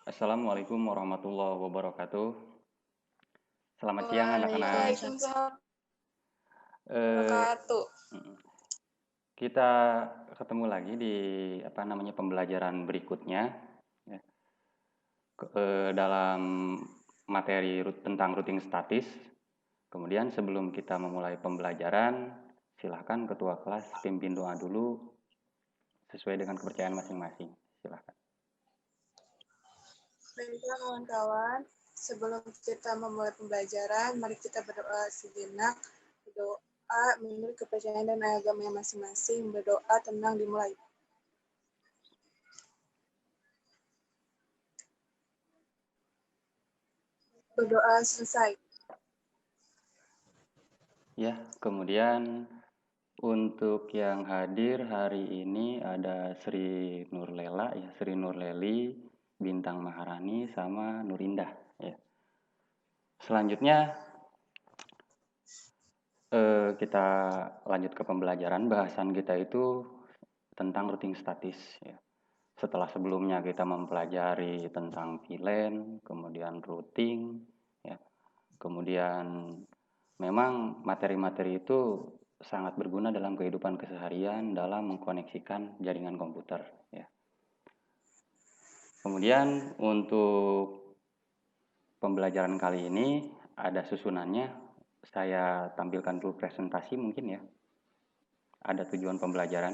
Assalamualaikum warahmatullahi wabarakatuh. Selamat siang anak-anak. Waalaikumsalam Eh, wabarakatuh. kita ketemu lagi di pembelajaran berikutnya ya, dalam materi tentang routing statis. Kemudian sebelum kita memulai pembelajaran, silahkan ketua kelas pimpin doa dulu sesuai dengan kepercayaan masing-masing. Silahkan. Baiklah kawan-kawan, sebelum kita memulai pembelajaran, mari kita berdoa sejenak. Berdoa menurut kepercayaan dan agama masing-masing. Berdoa tenang dimulai. Berdoa selesai. Ya, kemudian untuk yang hadir hari ini ada Sri Nurlela, ya Sri Nurleli, Bintang Maharani, sama Nurindah. Ya. Selanjutnya kita lanjut ke pembelajaran. Bahasan kita itu tentang routing statis. Ya. Setelah sebelumnya kita mempelajari tentang VLAN, kemudian routing, ya. Kemudian memang materi-materi itu sangat berguna dalam kehidupan keseharian dalam mengkoneksikan jaringan komputer. Ya. Kemudian untuk pembelajaran kali ini ada susunannya. Saya tampilkan dulu presentasi mungkin ya. Ada tujuan pembelajaran.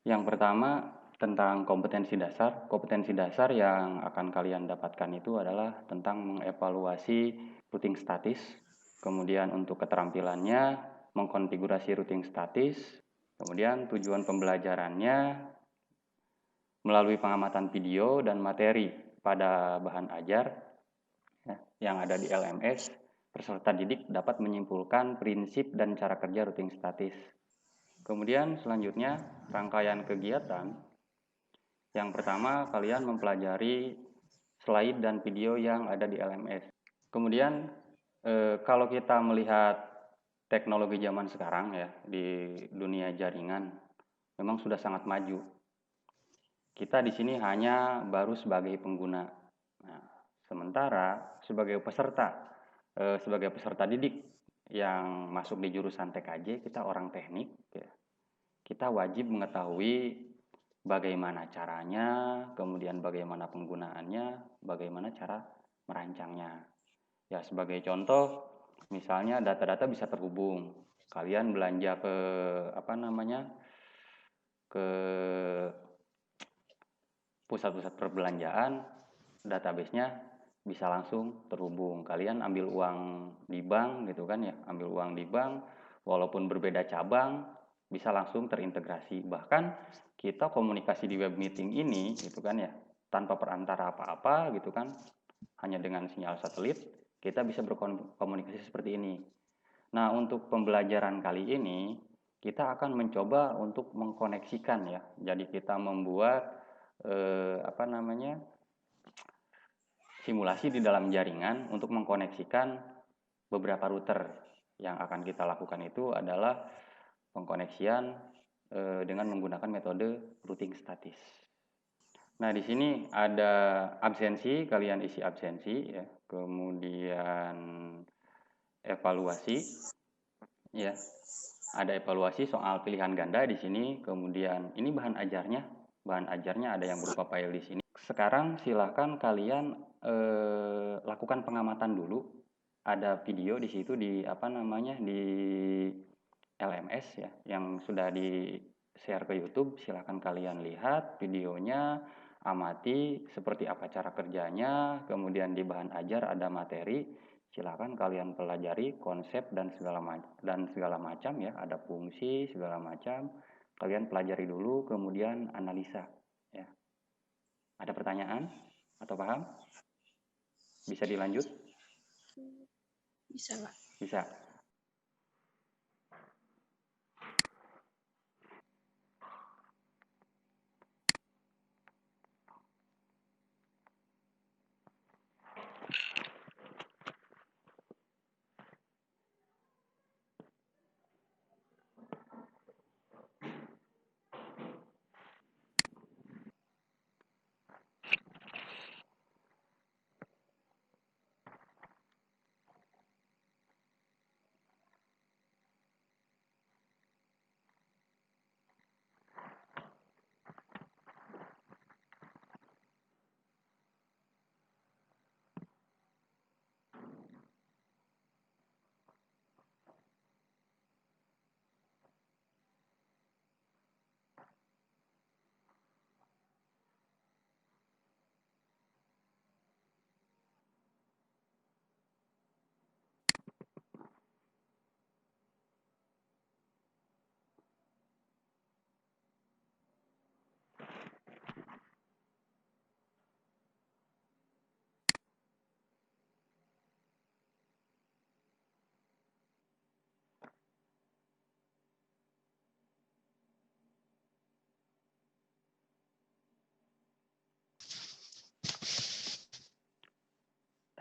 Yang pertama tentang kompetensi dasar. Kompetensi dasar yang akan kalian dapatkan itu adalah tentang mengevaluasi routing statis. Kemudian untuk keterampilannya mengkonfigurasi routing statis. Kemudian tujuan pembelajarannya melalui pengamatan video dan materi pada bahan ajar ya, yang ada di LMS, peserta didik dapat menyimpulkan prinsip dan cara kerja routing statis. Kemudian selanjutnya rangkaian kegiatan. Yang pertama kalian mempelajari slide dan video yang ada di LMS. Kemudian kalau kita melihat teknologi zaman sekarang ya di dunia jaringan memang sudah sangat maju. Kita di sini hanya baru sebagai pengguna. Nah, sementara sebagai peserta didik yang masuk di jurusan TKJ, kita orang teknik, ya, kita wajib mengetahui bagaimana caranya, kemudian bagaimana penggunaannya, bagaimana cara merancangnya. Ya, sebagai contoh, misalnya data-data bisa terhubung. Kalian belanja ke pusat-pusat perbelanjaan, database-nya bisa langsung terhubung. Kalian ambil uang di bank gitu kan ya, ambil uang di bank, walaupun berbeda cabang, bisa langsung terintegrasi. Bahkan kita komunikasi di web meeting ini gitu kan ya, tanpa perantara apa-apa gitu kan, hanya dengan sinyal satelit, kita bisa berkomunikasi seperti ini. Nah, untuk pembelajaran kali ini, kita akan mencoba untuk mengkoneksikan ya. Jadi kita membuat simulasi di dalam jaringan untuk mengkoneksikan beberapa router. Yang akan kita lakukan itu adalah pengkoneksian dengan menggunakan metode routing statis. Nah, di sini ada absensi, kalian isi absensi ya. Kemudian evaluasi ya. Ada evaluasi soal pilihan ganda di sini, kemudian ini bahan ajarnya. Bahan ajarnya ada yang berupa file di sini. Sekarang silakan kalian lakukan pengamatan dulu. Ada video di situ di di LMS ya yang sudah di share ke YouTube. Silakan kalian lihat videonya, amati seperti apa cara kerjanya, kemudian di bahan ajar ada materi. Silakan kalian pelajari konsep dan segala macam ya, ada fungsi segala macam. Kalian pelajari dulu kemudian analisa ya. Ada pertanyaan atau paham? Bisa dilanjut? Bisa, Pak. Bisa.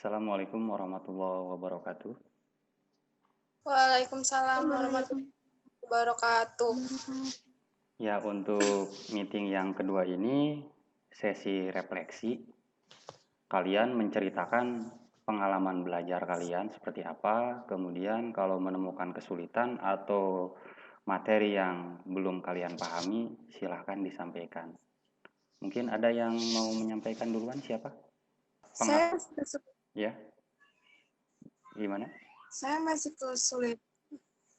Assalamualaikum warahmatullahi wabarakatuh. Waalaikumsalam warahmatullahi wabarakatuh. Ya, untuk meeting yang kedua ini sesi refleksi. Kalian menceritakan pengalaman belajar kalian seperti apa, kemudian kalau menemukan kesulitan atau materi yang belum kalian pahami, silahkan disampaikan. Mungkin ada yang mau menyampaikan duluan, siapa? Saya Ya, gimana? Saya masih kesulitan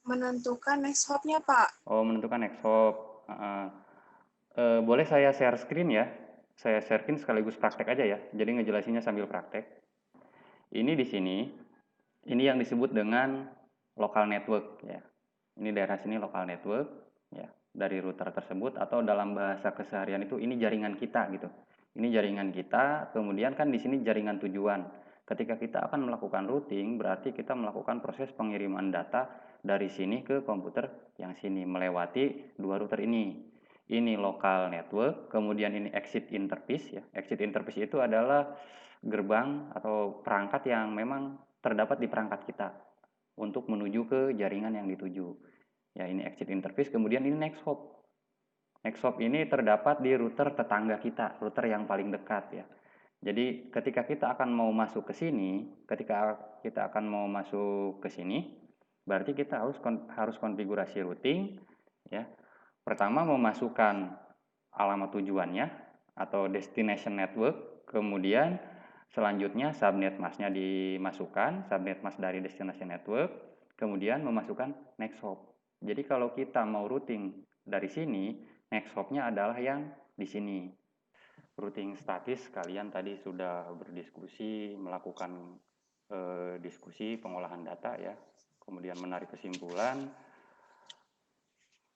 menentukan next hop-nya, Pak. Oh, menentukan next hop. Boleh saya share screen ya? Saya share screen sekaligus praktek aja ya. Jadi ngejelasinnya sambil praktek. Ini di sini, ini yang disebut dengan local network ya. Ini daerah sini local network ya. Dari router tersebut atau dalam bahasa keseharian itu ini jaringan kita gitu. Ini jaringan kita, kemudian kan di sini jaringan tujuan. Ketika kita akan melakukan routing, berarti kita melakukan proses pengiriman data dari sini ke komputer yang sini melewati dua router ini. Ini local network, kemudian ini exit interface ya. Exit interface itu adalah gerbang atau perangkat yang memang terdapat di perangkat kita untuk menuju ke jaringan yang dituju. Ya, ini exit interface, kemudian ini next hop. Next hop ini terdapat di router tetangga kita, router yang paling dekat ya. Jadi ketika kita akan mau masuk ke sini, ketika kita akan mau masuk ke sini, berarti kita harus konfigurasi routing ya. Pertama memasukkan alamat tujuannya atau destination network, kemudian selanjutnya subnet mask-nya dimasukkan, subnet mask dari destination network, kemudian memasukkan next hop. Jadi kalau kita mau routing dari sini, next hop-nya adalah yang di sini. Routing statis, kalian tadi sudah berdiskusi, melakukan diskusi pengolahan data ya, kemudian menarik kesimpulan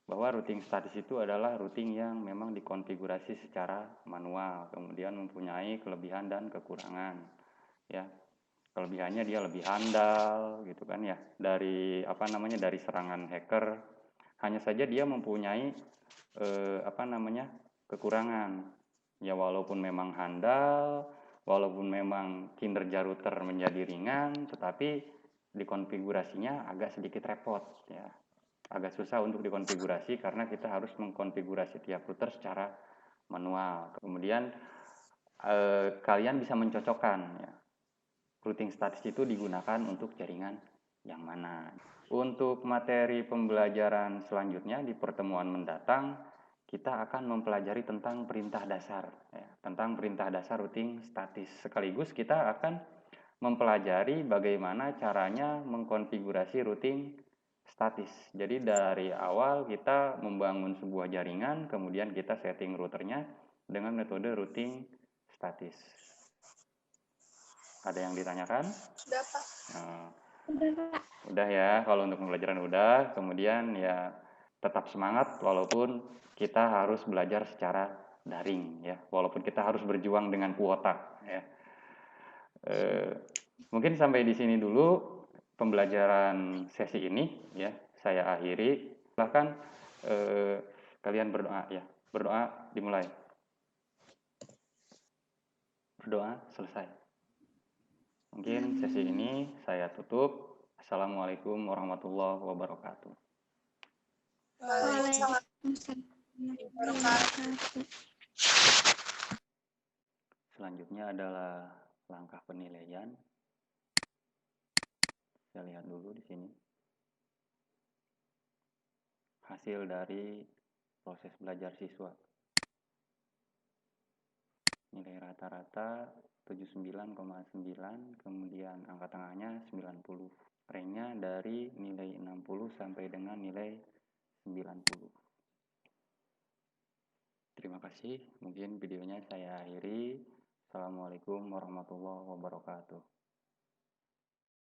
bahwa routing statis itu adalah routing yang memang dikonfigurasi secara manual, kemudian mempunyai kelebihan dan kekurangan. Ya, kelebihannya dia lebih handal gitu kan ya, dari dari serangan hacker. Hanya saja dia mempunyai kekurangan. Ya walaupun memang handal, walaupun memang kinerja router menjadi ringan, tetapi dikonfigurasinya agak sedikit repot ya. Agak susah untuk dikonfigurasi karena kita harus mengkonfigurasi tiap router secara manual. Kemudian kalian bisa mencocokkan ya. Routing statis itu digunakan untuk jaringan yang mana. Untuk materi pembelajaran selanjutnya di pertemuan mendatang, kita akan mempelajari tentang perintah dasar, ya, tentang perintah dasar routing statis. Sekaligus kita akan mempelajari bagaimana caranya mengkonfigurasi routing statis. Jadi dari awal kita membangun sebuah jaringan, kemudian kita setting routernya dengan metode routing statis. Ada yang ditanyakan? Sudah, Pak. Udah ya, kalau untuk pembelajaran udah. Kemudian ya tetap semangat walaupun kita harus belajar secara daring ya, walaupun kita harus berjuang dengan kuota ya. Mungkin sampai di sini dulu pembelajaran sesi ini ya, saya akhiri. Silahkan kalian berdoa ya, berdoa dimulai. Berdoa selesai. Mungkin sesi ini saya tutup. Assalamualaikum warahmatullahi wabarakatuh. Waalaikumsalam warahmatullahi wabarakatuh. Selanjutnya adalah langkah penilaian. Saya lihat dulu di sini. Hasil dari proses belajar siswa. Nilai rata-rata 79,9, kemudian angka tengahnya 90. Ranknya dari nilai 60 sampai dengan nilai 90. Terima kasih. Mungkin videonya saya akhiri. Assalamualaikum warahmatullahi wabarakatuh.